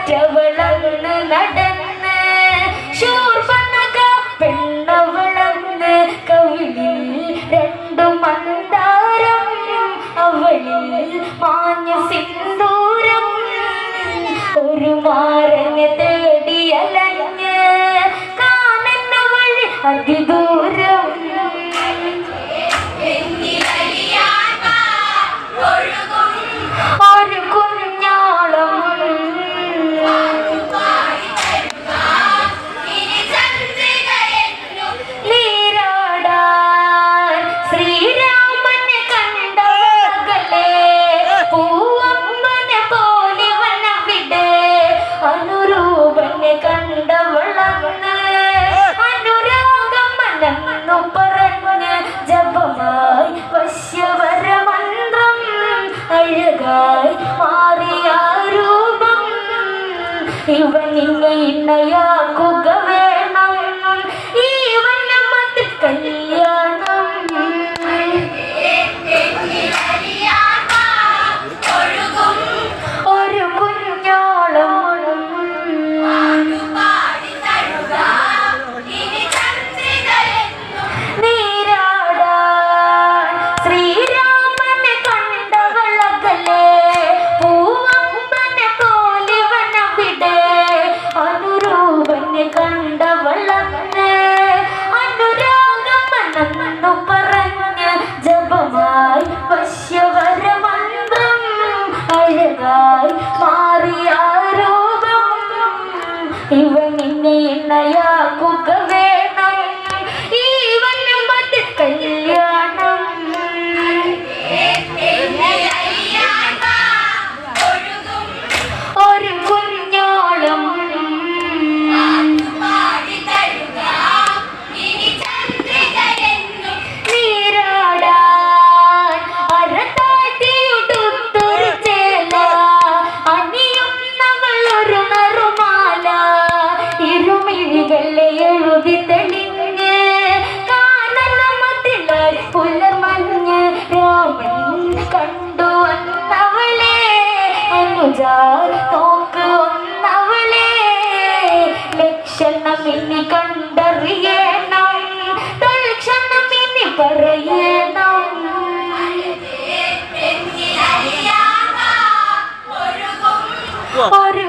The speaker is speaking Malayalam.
മറ്റവളന്ന് നടന്ന് ശൂർപണഖ പെണ്ണവളന്ന് കവിളിൽ രണ്ടു മന്ദാരം അവളിൽ മാഞ്ഞ സിന്ദൂരം ഒരു മാരനെ തേടി അലഞ്ഞ് കാണുന്ന വഴി അതിദൂരം ഒരു കുഞ്ഞാളം നീരാടാൻ ശ്രീരാമനെ കണ്ടവളെ പൂവമ്മനെ പോലിവനവിടെ അനുരൂപനെ കണ്ടവളന്ന് അനുരാഗം മനന്നു പറഞ്ഞ് ജപമായി വശ്യവരമന്ത്രം അഴകായി മാറിയ രൂപം ഇവനിന്നെ ഇന്നയാക്കുക വേണം ഈവന്റെ മതിൽ കല്യാണം ഒരു കുഞ്ഞോളം നീരാടാൻ ശ്രീരാമനെ കണ്ടവളകലെ പൂവമ്പനെ പോലിവനവിടെ അനുരൂപനെ കണ്ടവളന്ന് അനുരാഗമനന്നു പറഞ്ഞ് ജപമായി വശ്യവരമന്ത്രം അഴകായി മാറിയ രൂപം ഇവനിന്നെ ഇന്നയാക്കുക വേണം ഈവന്റെ മതിൽ കല്യാണം ഒരു കുഞ്ഞോളം നീരാടാൻ അരതാഴ്ത്തിയുടുത്തൊരു ചേല അണിയുന്നവളൊരു നറുമാല ഇരുമിഴികളെ എഴുതി തെളിഞ്ഞ് കാനനമതിലായി പുലർമഞ്ഞ് രാമൻ കണ്ടു വന്നവളെ അനുജാൽ നോക്ക് ഒന്നവളെ ലക്ഷണം ഇനി കണ്ടറിയണം തൽക്ഷണം ഇനി പറയണം ഒരു